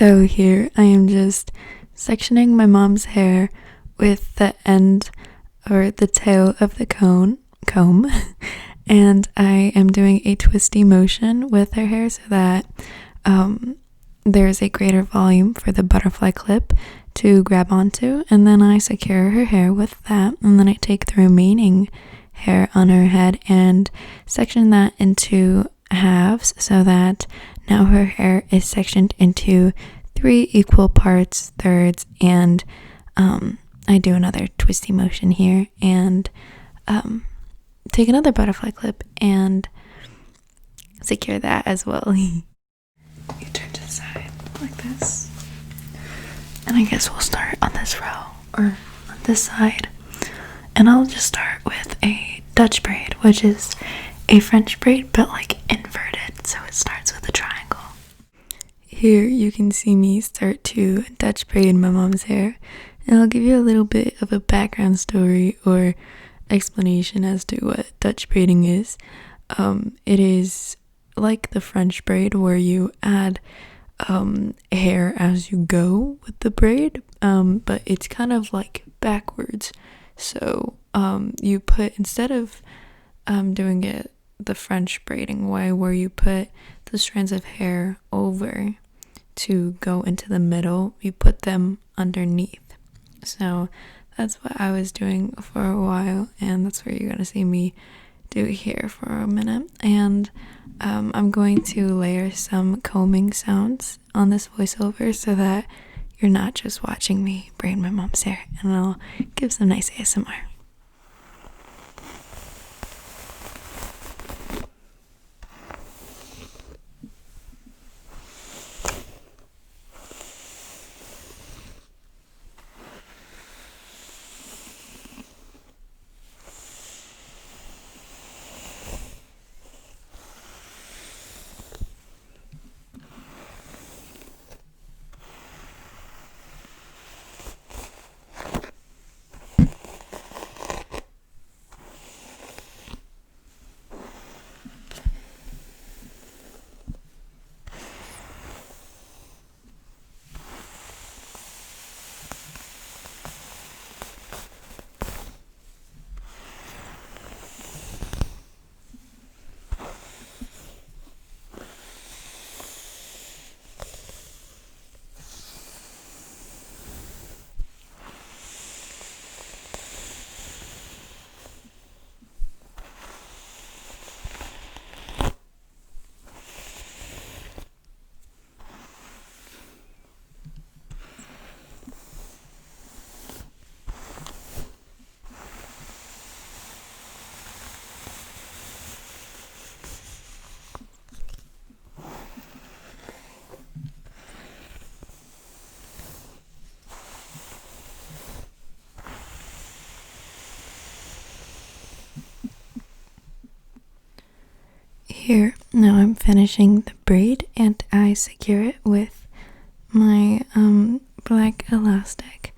So here I am just sectioning my mom's hair with the end or the tail of the comb and I am doing a twisty motion with her hair so that there's a greater volume for the butterfly clip to grab onto, and then I secure her hair with that, and then I take the remaining hair on her head and section that into halves so that now her hair is sectioned into 3 equal parts, thirds, and I do another twisty motion here and take another butterfly clip and secure that as well. You turn to the side like this, and I guess we'll start on this row or on this side, and I'll just start with a Dutch braid, which is a French braid but like inverted, so it starts with a triangle. Here you can see me start to Dutch braid my mom's hair, and I'll give you a little bit of a background story or explanation as to what Dutch braiding is. It is like the French braid where you add hair as you go with the braid, but it's kind of like backwards. So you put, instead of doing it the French braiding way where you put the strands of hair over to go into the middle, you put them underneath. So that's what I was doing for a while, and that's what you're gonna see me do here for a minute. And I'm going to layer some combing sounds on this voiceover so that you're not just watching me braid my mom's hair, and I'll give some nice ASMR. Here, now I'm finishing the braid and I secure it with my black elastic,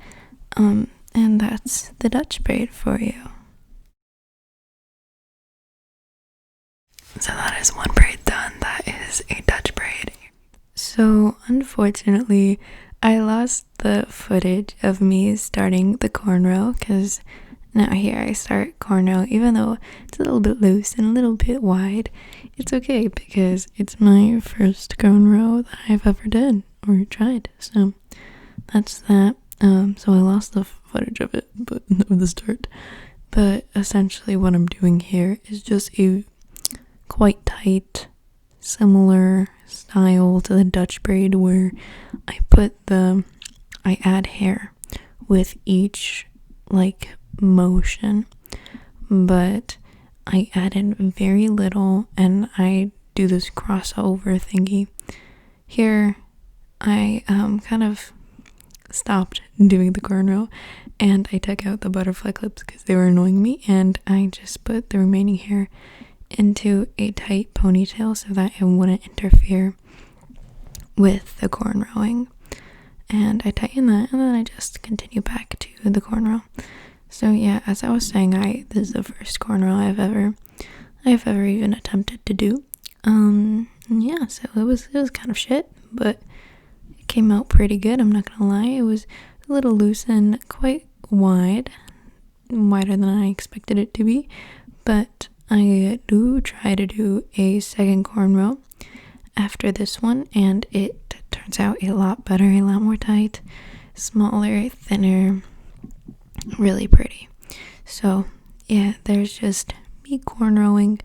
and that's the Dutch braid for you. So that is one braid done. That is a Dutch braid. So unfortunately, I lost the footage of me starting the cornrow, because now here I start cornrow, even though it's a little bit loose and a little bit wide. It's okay because it's my first cornrow that I've ever done or tried. So that's that. So I lost the footage of it, but of the start. But essentially what I'm doing here is just a quite tight, similar style to the Dutch braid where I add hair with each like motion, but I added very little, and I do this crossover thingy. Here I kind of stopped doing the cornrow and I took out the butterfly clips because they were annoying me, and I just put the remaining hair into a tight ponytail so that it wouldn't interfere with the cornrowing. And I tighten that, and then I just continue back to the cornrow. So yeah, as I was saying, this is the first cornrow I've ever even attempted to do. Yeah, so it was kind of shit, but it came out pretty good, I'm not gonna lie. It was a little loose and quite wide, wider than I expected it to be, but I do try to do a second cornrow after this one, and it turns out a lot better, a lot more tight, smaller, thinner, really pretty. So yeah, there's just me cornrowing,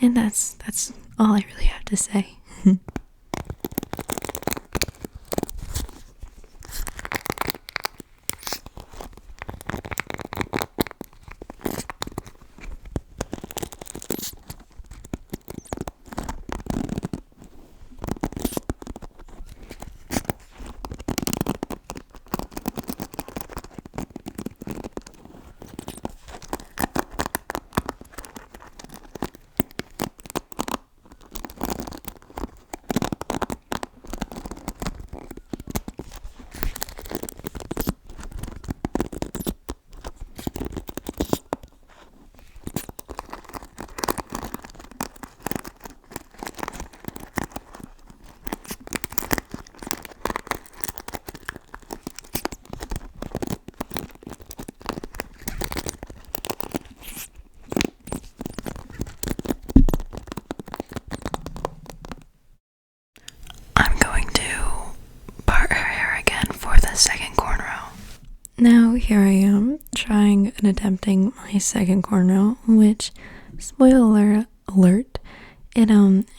and that's all I really have to say. Second cornrow. Now here I am trying and attempting my second cornrow, which, spoiler alert, it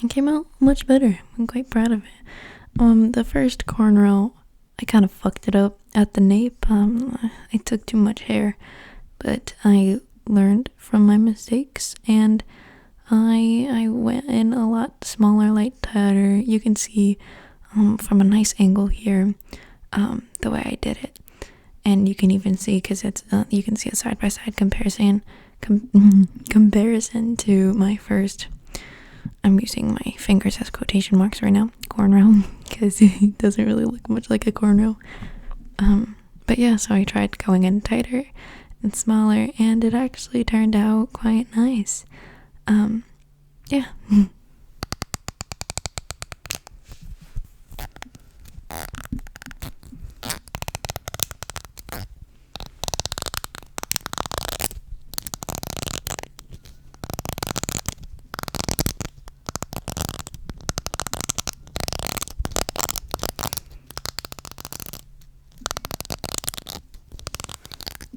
came out much better. I'm quite proud of it. The first cornrow, I kind of fucked it up at the nape. I took too much hair, but I learned from my mistakes, and I went in a lot smaller, light tighter. You can see from a nice angle here the way I did it, and you can even see, because it's you can see a side-by-side comparison to my first, I'm using my fingers as quotation marks right now, cornrow, because it doesn't really look much like a cornrow. But yeah, so I tried going in tighter and smaller, and it actually turned out quite nice. Yeah.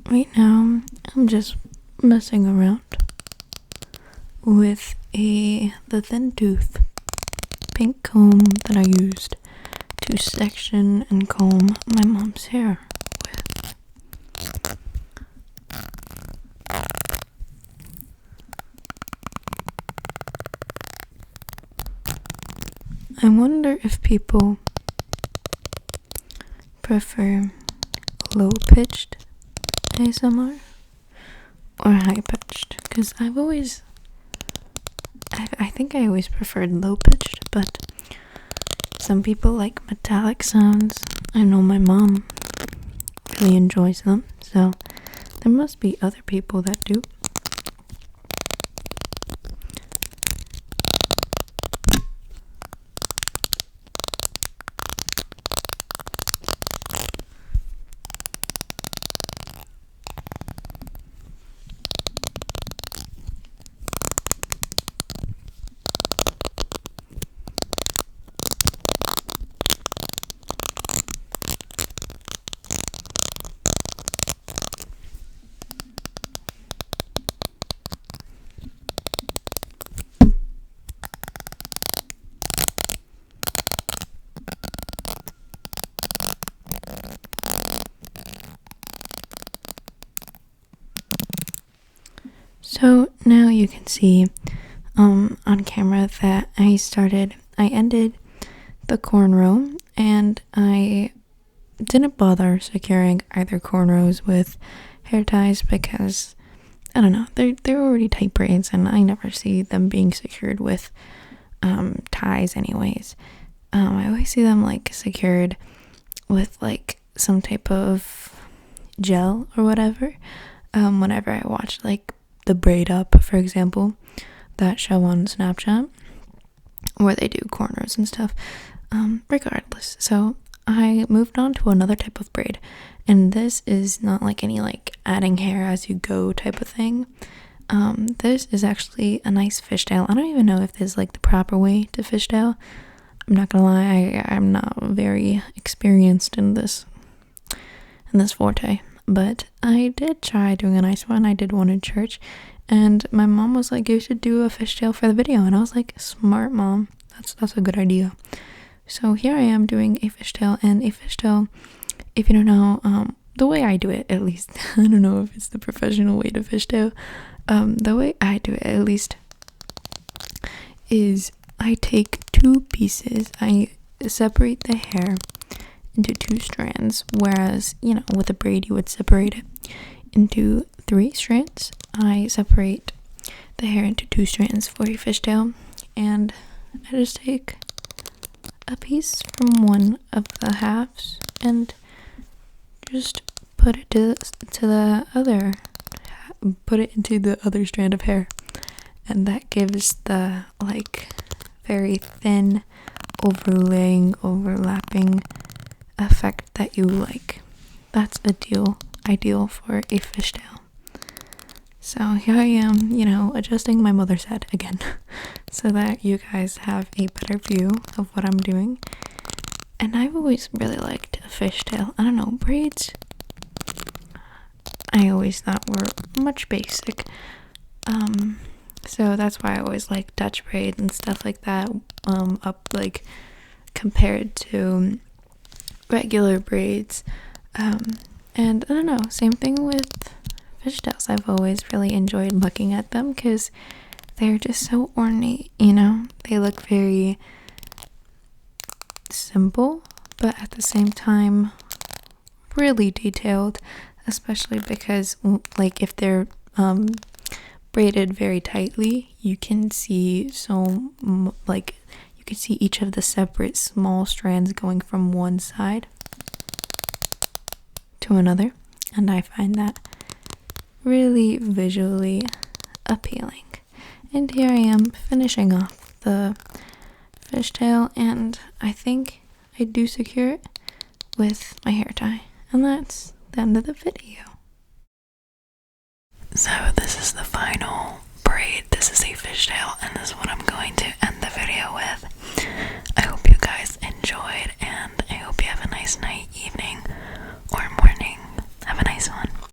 Right now, I'm just messing around with the thin tooth pink comb that I used to section and comb my mom's hair with. I wonder if people prefer low-pitched ASMR or high-pitched, because I think I always preferred low-pitched, but some people like metallic sounds. I know my mom really enjoys them, so there must be other people that do. So now you can see on camera that I ended the cornrow, and I didn't bother securing either cornrows with hair ties because, I don't know, they're already tight braids, and I never see them being secured with ties anyways. I always see them like secured with like some type of gel or whatever. Whenever I watch like the Braid Up, for example, that show on Snapchat where they do cornrows and stuff. Regardless, so I moved on to another type of braid, and this is not like any like adding hair as you go type of thing. This is actually a nice fishtail. I don't even know if this is like the proper way to fishtail. I'm not gonna lie, I'm not very experienced in this forte, but I did try doing a nice one. I did one in church, and my mom was like, you should do a fishtail for the video, and I was like, smart mom, that's a good idea. So here I am doing a fishtail, and a fishtail, if you don't know, the way I do it, at least, I don't know if it's the professional way to fishtail, the way I do it, at least, is I take two pieces, I separate the hair into two strands, whereas, you know, with a braid you would separate it into 3 strands. I separate the hair into 2 strands for a fishtail, and I just take a piece from one of the halves and just put it into the other strand of hair, and that gives the like very thin overlapping effect that you like. That's ideal for a fishtail. So here I am, you know, adjusting my mother's head again so that you guys have a better view of what I'm doing. And I've always really liked a fishtail. I don't know, braids I always thought were much basic. So that's why I always like Dutch braids and stuff like that, up like compared to regular braids. And I don't know, same thing with fishtails. I've always really enjoyed looking at them because they're just so ornate, you know? They look very simple, but at the same time really detailed, especially because like if they're braided very tightly, you can see you can see each of the separate small strands going from one side to another, and I find that really visually appealing. And here I am finishing off the fishtail, and I think I do secure it with my hair tie, and that's the end of the video. So this is the final braid. This is a fishtail, and this is what I'm going to end